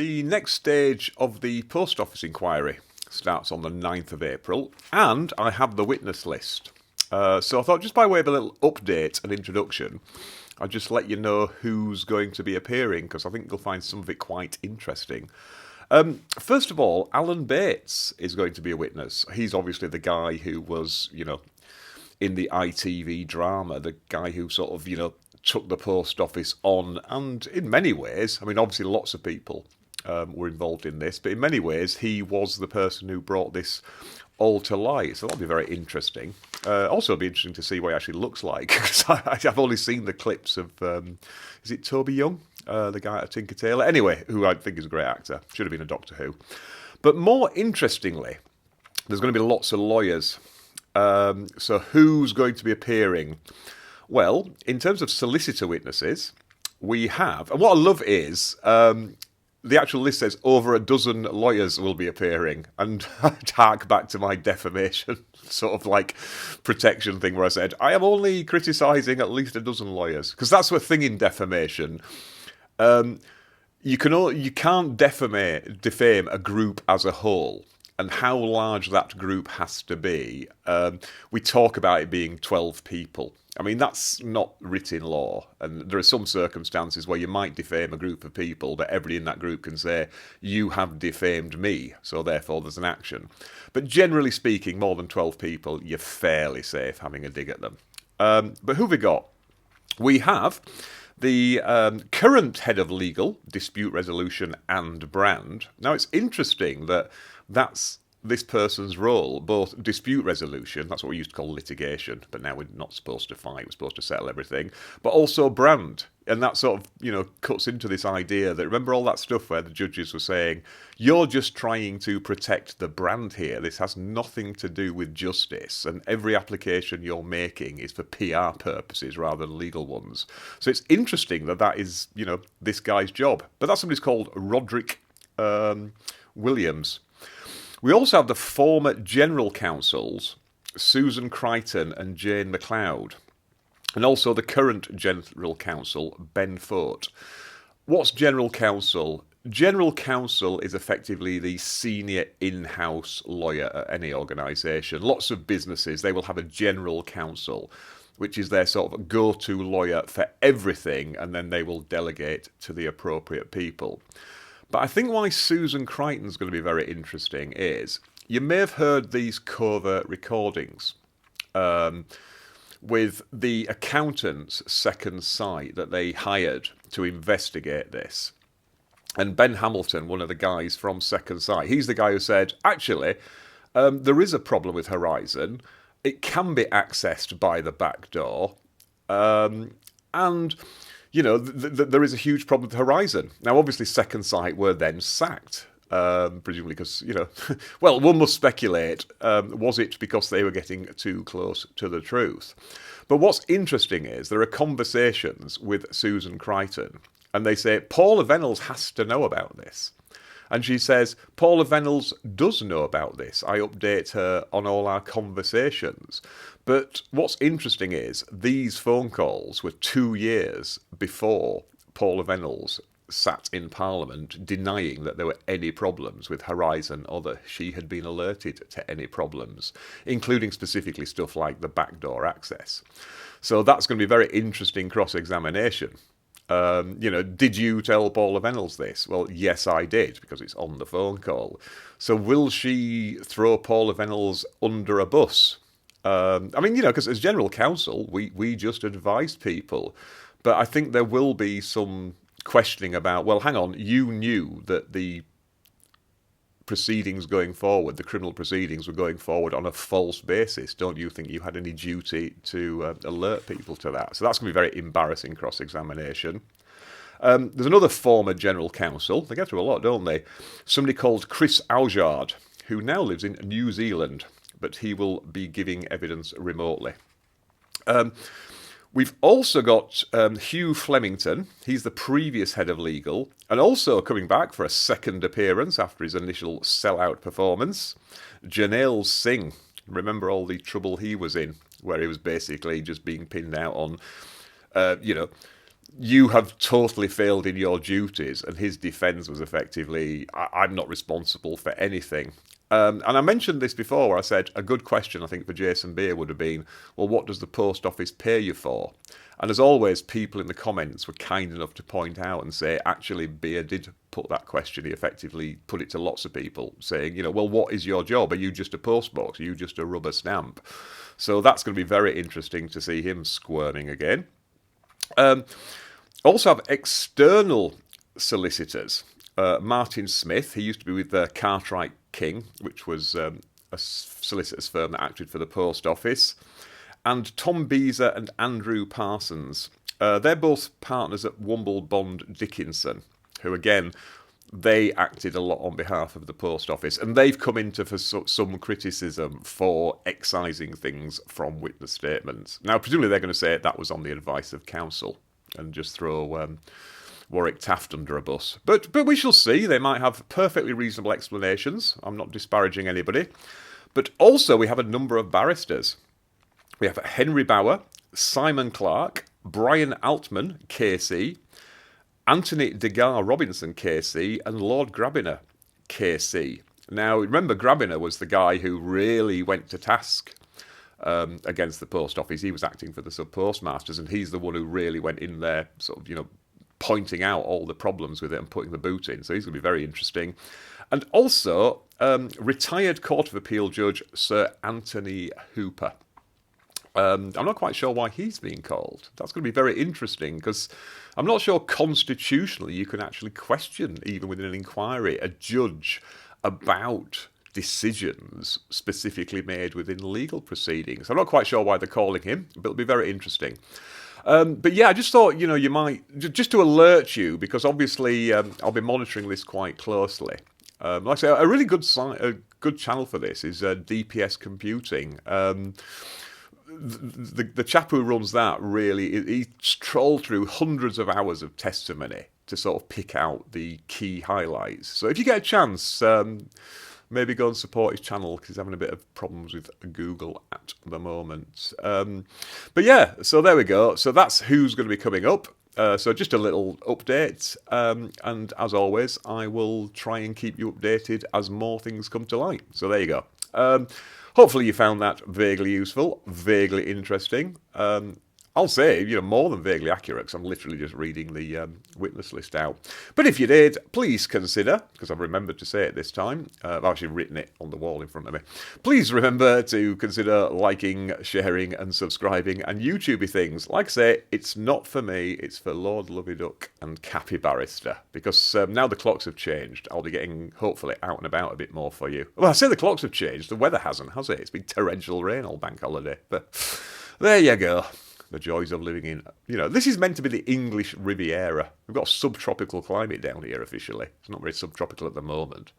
The next stage of the post office inquiry starts on the 9th of April, and I have the witness list. So I thought, just by way of a little update and introduction, I'll just let you know who's going to be appearing, because I think you'll find some of it quite interesting. First of all, Alan Bates is going to be a witness. He's obviously the guy who was, in the ITV drama, the guy who sort of, took the post office on, and in many ways, I mean, obviously lots of people were involved in this, but in many ways he was the person who brought this all to light. So that'll be very interesting. Also, it'll be interesting to see what he actually looks like, because I've only seen the clips of, is it Toby Young, the guy at Tinker Tailor? Anyway, who I think is a great actor. Should have been a Doctor Who. But more interestingly, there's going to be lots of lawyers. So who's going to be appearing? Well, in terms of solicitor witnesses, we have, and what I love is, the actual list says over a dozen lawyers will be appearing, and I'd hark back to my defamation sort of like protection thing where I said, I am only criticising at least a dozen lawyers, because that's the thing in defamation. You can't defame a group as a whole, and how large that group has to be. We talk about it being 12 people. I mean, that's not written law, and there are some circumstances where you might defame a group of people, but everybody in that group can say, you have defamed me, so therefore there's an action. But generally speaking, more than 12 people, you're fairly safe having a dig at them. But who have we got? We have the current head of legal, dispute resolution and brand. Now, it's interesting that that's this person's role, both dispute resolution, that's what we used to call litigation, but now we're not supposed to fight, we're supposed to settle everything, but also brand. And that sort of, cuts into this idea that, remember all that stuff where the judges were saying, you're just trying to protect the brand here, this has nothing to do with justice, and every application you're making is for PR purposes rather than legal ones. So it's interesting that is, this guy's job. But that's somebody's called Roderick Williams. We also have the former general counsels, Susan Crichton and Jane McLeod, and also the current general counsel, Ben Fote. What's general counsel? General counsel is effectively the senior in-house lawyer at any organisation. Lots of businesses, they will have a general counsel, which is their sort of go-to lawyer for everything, and then they will delegate to the appropriate people. But I think why Susan Crichton's going to be very interesting is, you may have heard these covert recordings with the accountant's second sight that they hired to investigate this. And Ben Hamilton, one of the guys from Second Sight, he's the guy who said, actually, there is a problem with Horizon. It can be accessed by the back door. And there is a huge problem with Horizon. Now, obviously, Second Sight were then sacked, presumably because, well, one must speculate, was it because they were getting too close to the truth? But what's interesting is there are conversations with Susan Crichton, and they say, Paula Venables has to know about this. And she says, Paula Venables does know about this. I update her on all our conversations. But what's interesting is these phone calls were 2 years before Paula Venables sat in Parliament denying that there were any problems with Horizon or that she had been alerted to any problems, including specifically stuff like the backdoor access. So that's going to be very interesting cross-examination. Did you tell Paula Venables this? Well, yes, I did, because it's on the phone call. So will she throw Paula Venables under a bus? Because as general counsel, we just advised people. But I think there will be some questioning about, well, hang on, you knew that the proceedings going forward, the criminal proceedings were going forward on a false basis. Don't you think you had any duty to alert people to that? So that's going to be very embarrassing cross-examination. There's another former general counsel. They get through a lot, don't they? Somebody called Chris Aard, who now lives in New Zealand, but he will be giving evidence remotely. We've also got Hugh Flemington. He's the previous head of legal, and also coming back for a second appearance after his initial sellout performance, Janelle Singh. Remember all the trouble he was in, where he was basically just being pinned out on, you have totally failed in your duties, and his defence was effectively, I'm not responsible for anything. And I mentioned this before where I said a good question, I think, for Jason Beer would have been, well, what does the post office pay you for? And as always, people in the comments were kind enough to point out and say, actually, Beer did put that question. He effectively put it to lots of people, saying, well, what is your job? Are you just a postbox? Are you just a rubber stamp? So that's going to be very interesting to see him squirming again. Also have external solicitors. Martin Smith, he used to be with Cartwright King, which was a solicitor's firm that acted for the post office. And Tom Beezer and Andrew Parsons. They're both partners at Womble Bond Dickinson, who, again, they acted a lot on behalf of the post office. And they've come into for some criticism for excising things from witness statements. Now, presumably they're going to say that was on the advice of counsel and just throw Warwick Taft under a bus. But we shall see. They might have perfectly reasonable explanations. I'm not disparaging anybody. But also we have a number of barristers. We have Henry Bower, Simon Clark, Brian Altman, KC, Anthony Degar Robinson, KC, and Lord Grabiner, KC. Now, remember, Grabiner was the guy who really went to task against the post office. He was acting for the sub-postmasters, and he's the one who really went in there, sort of, pointing out all the problems with it and putting the boot in. So he's going to be very interesting. And also, retired Court of Appeal Judge Sir Anthony Hooper. I'm not quite sure why he's being called. That's going to be very interesting because I'm not sure constitutionally you can actually question, even within an inquiry, a judge about decisions specifically made within legal proceedings. I'm not quite sure why they're calling him, but it'll be very interesting. But yeah, I just thought, you might, just to alert you, because obviously I'll be monitoring this quite closely. Like I say, a really good channel for this is DPS Computing. The chap who runs that really, he trolled through hundreds of hours of testimony to sort of pick out the key highlights. So if you get a chance, maybe go and support his channel because he's having a bit of problems with Google at the moment. But yeah, so there we go. So that's who's going to be coming up. So just a little update. And as always, I will try and keep you updated as more things come to light. So there you go. Hopefully you found that vaguely useful, vaguely interesting. I'll say, more than vaguely accurate, because I'm literally just reading the witness list out. But if you did, please consider, because I've remembered to say it this time, I've actually written it on the wall in front of me, please remember to consider liking, sharing and subscribing and YouTubey things. Like I say, it's not for me, it's for Lord Loveduck and Cappy Barrister, because now the clocks have changed. I'll be getting, hopefully, out and about a bit more for you. Well, I say the clocks have changed, the weather hasn't, has it? It's been torrential rain all bank holiday. But there you go. The joys of living in, this is meant to be the English Riviera. We've got a subtropical climate down here officially. It's not very subtropical at the moment.